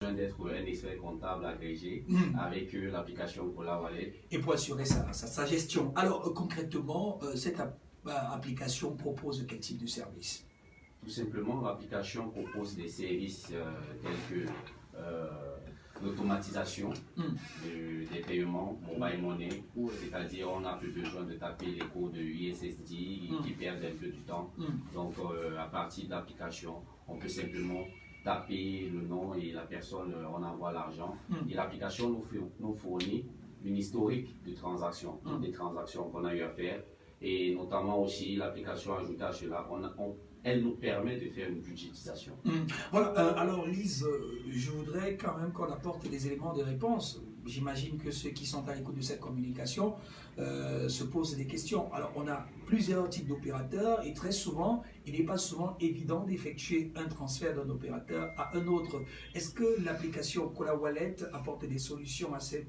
besoin d'être un expert comptable agrégé avec l'application Cola Wallet. Et pour assurer sa gestion. Alors concrètement, cette application propose quel type de service? Tout simplement, l'application propose des services tels que l'automatisation des paiements mobile money, c'est-à-dire on n'a plus besoin de taper les codes de USSD qui perdent un peu du temps. Donc à partir de l'application, on peut simplement taper le nom et la personne, on envoie l'argent. Et l'application nous fournit une historique de transactions, des transactions qu'on a eu à faire. Et notamment aussi, l'application ajoute à cela, elle nous permet de faire une budgétisation. Voilà, alors Lise, je voudrais quand même qu'on apporte des éléments de réponse. J'imagine que ceux qui sont à l'écoute de cette communication se posent des questions. Alors, on a plusieurs types d'opérateurs et très souvent, il n'est pas souvent évident d'effectuer un transfert d'un opérateur à un autre. Est-ce que l'application Cola Wallet apporte des solutions à, ce fait?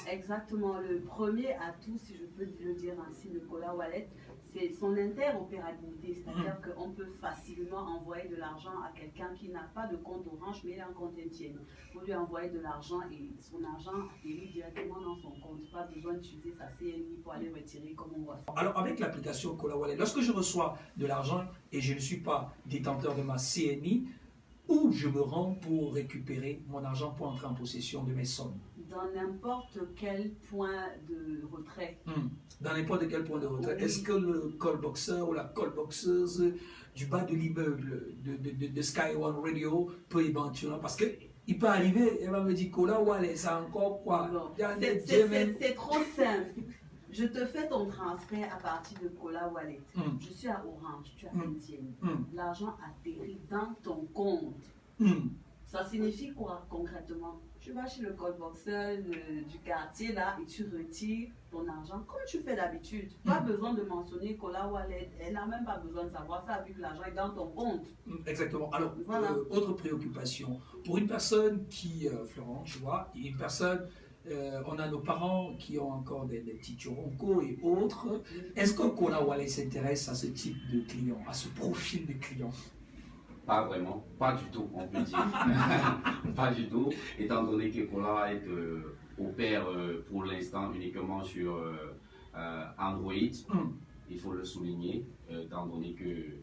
Exactement. Le premier atout, si je peux le dire ainsi, de Cola Wallet, c'est son interopérabilité, c'est-à-dire qu'on peut facilement envoyer de l'argent à quelqu'un qui n'a pas de compte Orange, mais il a un compte MTN. Vous lui envoyer de l'argent et son argent atterrit directement dans son compte. Pas besoin d'utiliser sa CNI pour aller retirer comme on voit. Alors avec l'application Cola Wallet, lorsque je reçois de l'argent et je ne suis pas détenteur de ma CNI, où je me rends pour récupérer mon argent pour entrer en possession de mes sommes? Dans n'importe quel point de retrait. Dans n'importe quel point de retrait. Oui. Est-ce que le callboxer ou la callboxeuse du bas de l'immeuble de Sky One Radio peut éventuellement, parce que il peut arriver, elle va me dire Cola Wallet, c'est encore quoi? C'est trop simple. Je te fais ton transfert à partir de Cola Wallet. Je suis à Orange, tu as MTN. L'argent atterrit dans ton compte. Ça signifie quoi concrètement? Tu vas chez le callboxer du quartier là et tu retires ton argent comme tu fais d'habitude. Pas besoin de mentionner Cola Wallet. Elle n'a même pas besoin de savoir ça vu que l'argent est dans ton compte. Exactement. Alors, voilà. Autre préoccupation. Pour une personne qui, Florent, tu vois, une personne, on a nos parents qui ont encore des petits turoncos et autres. Est-ce que Cola Wallet s'intéresse à ce type de client, à ce profil de client? Pas vraiment, pas du tout, on peut dire. Pas du tout, étant donné que Cola Wallet opère pour l'instant uniquement sur Android. Il faut le souligner, étant donné que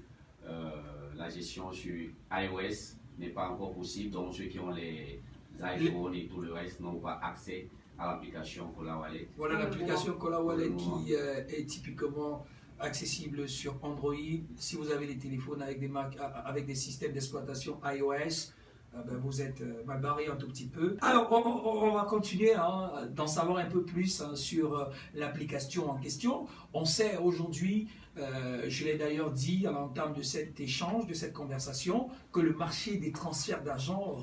la gestion sur iOS n'est pas encore possible. Donc ceux qui ont les iPhones et tout le reste n'ont pas accès à l'application Cola Wallet. Voilà l'application Cola Wallet qui est typiquement accessible sur Android. Si vous avez des téléphones avec des systèmes d'exploitation iOS, ben vous êtes mal barré un tout petit peu. Alors, on va continuer d'en savoir un peu plus sur l'application en question. On sait aujourd'hui, je l'ai d'ailleurs dit à l'entame de cet échange, de cette conversation, que le marché des transferts d'argent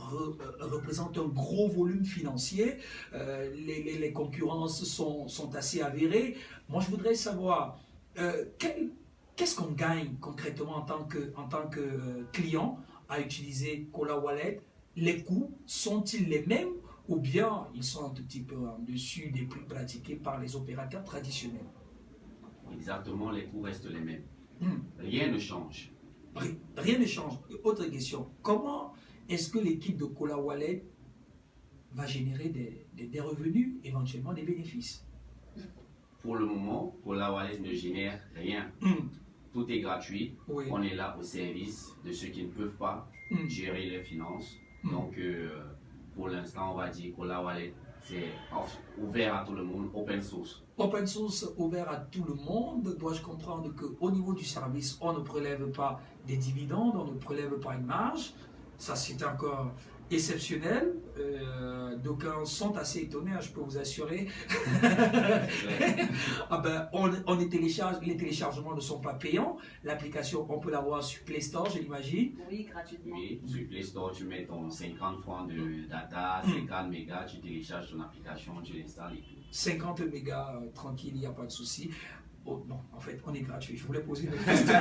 représente un gros volume financier. Les concurrences sont assez avérées. Moi, je voudrais savoir qu'est-ce qu'on gagne concrètement en tant que client à utiliser Cola Wallet? Les coûts sont-ils les mêmes ou bien ils sont un tout petit peu en dessus des prix pratiqués par les opérateurs traditionnels? Exactement, les coûts restent les mêmes. Rien ne change. Rien ne change. Autre question, comment est-ce que l'équipe de Cola Wallet va générer des revenus, éventuellement des bénéfices? Pour le moment, Cola Wallet ne génère rien. Tout est gratuit. Oui. On est là au service de ceux qui ne peuvent pas gérer les finances. Donc, pour l'instant, on va dire Cola Wallet, c'est ouvert à tout le monde, open source. Open source ouvert à tout le monde. Dois-je comprendre qu'au niveau du service, on ne prélève pas des dividendes, on ne prélève pas une marge? Ça, c'est encore exceptionnel. D'aucuns sont assez étonnés, je peux vous assurer. Les téléchargements ne sont pas payants. L'application, on peut l'avoir sur Play Store, je l'imagine. Oui, gratuitement. Oui, sur Play Store, tu mets ton 50 francs de data, 50 mégas, tu télécharges ton application, tu l'installes et tout. 50 mégas, tranquille, il n'y a pas de souci. Oh non, en fait, on est gratuit. Je voulais poser une question.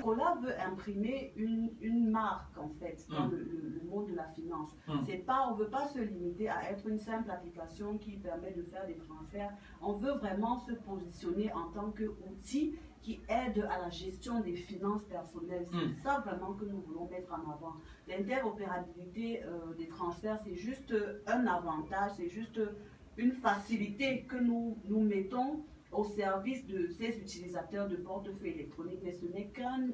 Cola veut imprimer une marque, en fait, dans le monde de la finance. C'est pas, on ne veut pas se limiter à être une simple application qui permet de faire des transferts. On veut vraiment se positionner en tant qu'outil qui aide à la gestion des finances personnelles. C'est ça vraiment que nous voulons mettre en avant. L'interopérabilité des transferts, c'est juste un avantage, c'est juste une facilité que nous mettons au service de ces utilisateurs de portefeuille électronique, mais ce n'est qu'un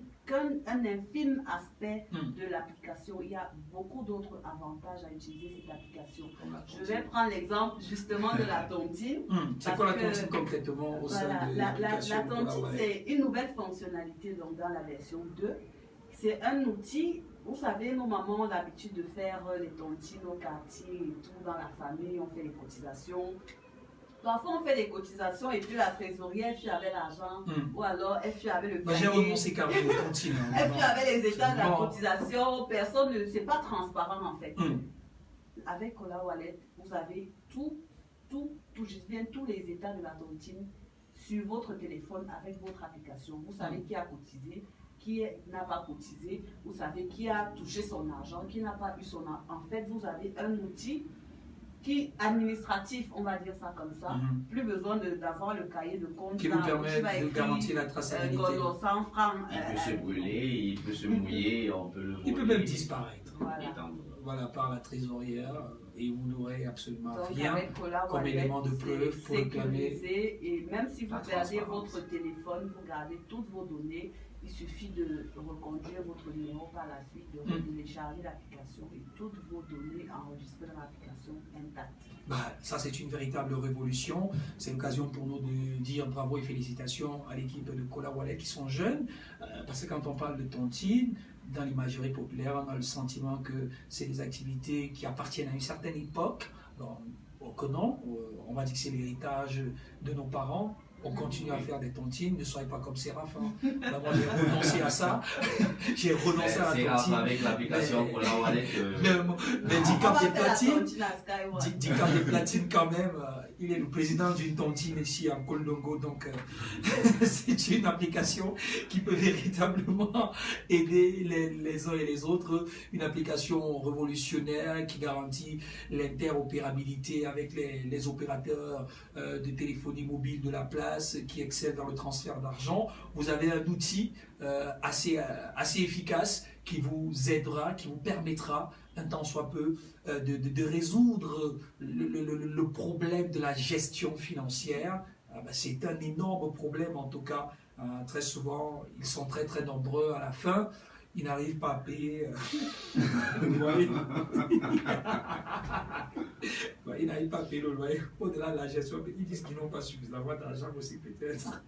infime aspect de l'application. Il y a beaucoup d'autres avantages à utiliser cette application. Je vais prendre l'exemple justement de la tontine. C'est quoi la tontine concrètement au sein de l'application? La tontine, c'est une nouvelle fonctionnalité donc, dans la version 2. C'est un outil, vous savez, nos mamans ont l'habitude de faire les tontines au quartier et tout, dans la famille, on fait les cotisations. Parfois, on fait des cotisations et puis la trésorière, elle fuit avec l'argent, ou alors elle fuit avec le panier. J'ai renoncé carrément aux tontines. Elle fuit avec les états de la cotisation, personne ne... C'est pas transparent en fait. Avec Cola Wallet, vous avez je dis bien tous les états de la tontine sur votre téléphone avec votre application. Vous savez qui a cotisé, qui n'a pas cotisé, vous savez qui a touché son argent, qui n'a pas eu son argent. En fait, vous avez un outil qui administratif, on va dire ça comme ça, plus besoin d'avoir le cahier de compte qui vous permet de garantir la traçabilité. 100 francs. Il peut se brûler, il peut se mouiller, on peut le voler. Il peut même disparaître. Voilà, par la trésorière, et vous n'aurez absolument donc, rien comme élément de preuve pour le permettre. Et même si vous perdez votre téléphone, vous gardez toutes vos données. Il suffit de reconduire votre numéro par la suite, de télécharger l'application et toutes vos données enregistrées dans l'application intactes. Ça, c'est une véritable révolution. C'est l'occasion pour nous de dire bravo et félicitations à l'équipe de Cola Wallet qui sont jeunes. Parce que quand on parle de tontine, dans l'imagerie populaire, on a le sentiment que c'est des activités qui appartiennent à une certaine époque. Que non, on va dire que c'est l'héritage de nos parents. On continue à faire des tontines, ne soyez pas comme Séraphin. Moi, j'ai renoncé à ça. J'ai renoncé à la tontine. Avec l'application pour la wallet. Mais Dicap des platines, quand même, il est le président d'une tontine ici en Kolongo. Donc, c'est une application qui peut véritablement aider les uns et les autres. Une application révolutionnaire qui garantit l'interopérabilité avec les opérateurs de téléphonie mobile de la place, qui excelle dans le transfert d'argent. Vous avez un outil assez efficace qui vous aidera, qui vous permettra, un temps soit peu, de résoudre le problème de la gestion financière. C'est un énorme problème en tout cas. Très souvent, ils sont très très nombreux à la fin. Ils n'arrivent pas à payer le loyer. Ils n'arrivent pas à payer le loyer. Au-delà de la gestion, ils disent qu'ils n'ont pas suffisamment d'argent aussi peut-être.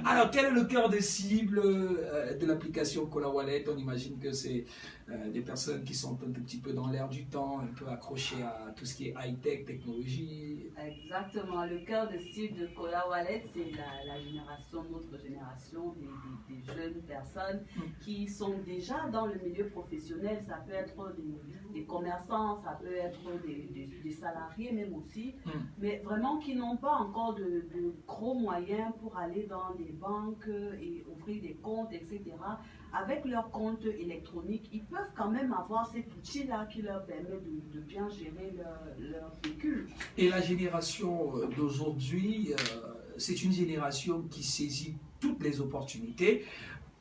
Alors, quel est le cœur de cible de l'application Cola Wallet? On imagine que c'est des personnes qui sont un tout petit peu dans l'air du temps, un peu accrochées à tout ce qui est high-tech, technologie. Exactement. Le cœur de cible de Cola Wallet, c'est la génération, notre génération, des jeunes personnes qui sont déjà dans le milieu professionnel. Ça peut être des commerçants, ça peut être des salariés même aussi, mais vraiment qui n'ont pas encore de gros moyens pour aller dans des banques et ouvrir des comptes, etc. Avec leur compte électronique, ils peuvent quand même avoir cet outil-là qui leur permet de bien gérer leur véhicule. Et la génération d'aujourd'hui, c'est une génération qui saisit toutes les opportunités.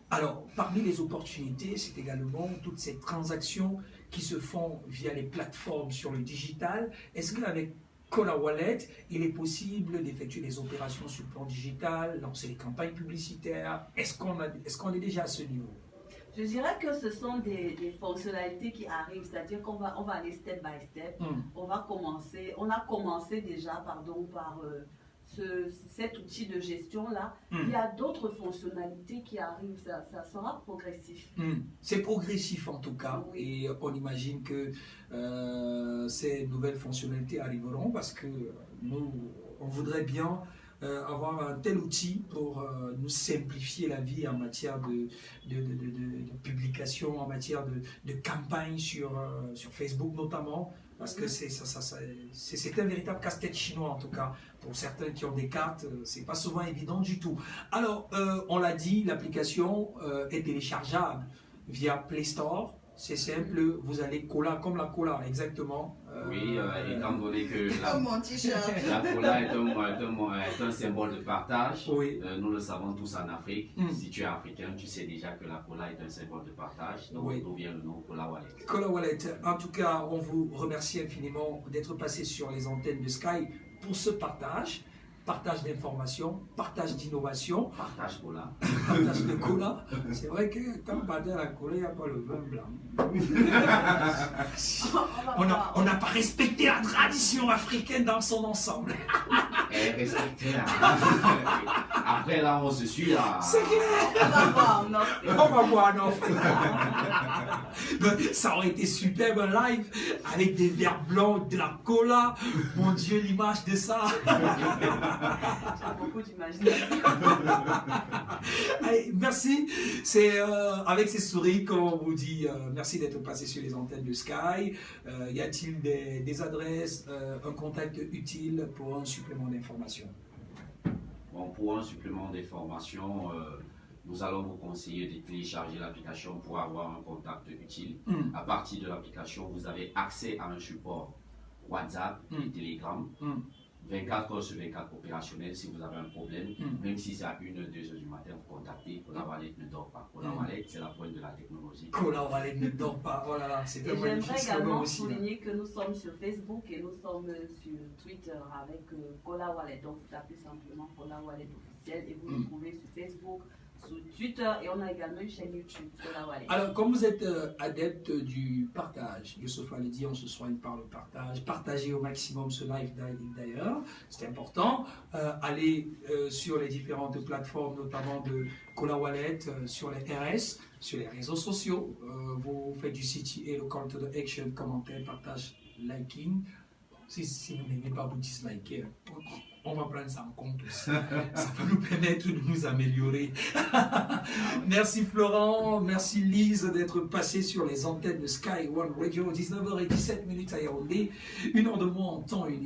Alors, parmi les opportunités, c'est également toutes ces transactions qui se font via les plateformes sur le digital. Est-ce qu'avec Cola Wallet, il est possible d'effectuer des opérations sur le plan digital, lancer des campagnes publicitaires? Est-ce qu'on est déjà à ce niveau? Je dirais que ce sont des fonctionnalités qui arrivent, c'est-à-dire qu'on va aller step by step. On a commencé déjà par cet outil de gestion-là. Il y a d'autres fonctionnalités qui arrivent, ça sera progressif. C'est progressif en tout cas, et on imagine que ces nouvelles fonctionnalités arriveront parce que nous, on voudrait bien avoir un tel outil pour nous simplifier la vie en matière de publication, en matière de campagne sur Facebook notamment. Parce que c'est un véritable casse-tête chinois, en tout cas. Pour certains qui ont des cartes, c'est pas souvent évident du tout. Alors, on l'a dit, l'application est téléchargeable via Play Store. C'est simple, vous allez cola comme la cola, exactement. Oui, étant donné que mon t-shirt. la cola est un symbole de partage, Oui. Nous le savons tous en Afrique. Si tu es africain, tu sais déjà que la cola est un symbole de partage. Donc, d'où vient le nom Cola Wallet. Cola Wallet, en tout cas, on vous remercie infiniment d'être passé sur les antennes de Sky pour ce partage. Partage d'informations, partage d'innovation. Partage cola. Partage de cola. C'est vrai que quand on partage la cola, il n'y a pas le vin blanc. On n'a pas respecté la tradition africaine dans son ensemble. Respectez là. Après là, on se suit là. C'est clair. On va voir, non. On va voir, non. Ça aurait été superbe un live avec des verres blancs, de la cola. Mon Dieu, l'image de ça. Tu as beaucoup d'imagination. Allez, merci. C'est avec ces souris qu'on vous dit merci d'être passé sur les antennes de Sky. Y a-t-il des adresses, un contact utile pour un supplément d'information? Bon, pour un supplément d'information, nous allons vous conseiller de télécharger l'application pour avoir un contact utile. À partir de l'application, vous avez accès à un support WhatsApp et Telegram. 24 heures sur 24 opérationnel si vous avez un problème, même si c'est à 1 ou 2 heures du matin, vous contactez. Cola Wallet ne dort pas. Cola Wallet, c'est la pointe de la technologie. Cola Wallet ne dort pas. Oh là là, c'est un magnifique J'aimerais également aussi, souligner que nous sommes sur Facebook et nous sommes sur Twitter avec Cola Wallet. Donc, vous tapez simplement Cola Wallet officiel et vous nous trouvez sur Facebook, sur Twitter et on a également une chaîne YouTube, Cola Wallet. Alors, comme vous êtes adepte du partage, Youssouf allait dire on se soigne par le partage, partagez au maximum ce live d'ailleurs, c'est important. Allez sur les différentes plateformes, notamment de Cola Wallet, sur les RS, sur les réseaux sociaux. Vous faites du CTA, le call to the action, commentaire, partage, liking. Si vous n'aimez pas, vous dislikez. On va prendre ça en compte aussi. Ça va nous permettre de nous améliorer. Merci Florent, merci Lise d'être passée sur les antennes de Sky One Radio, 19h17 à Yaoundé, 1 heure de moins en temps unique.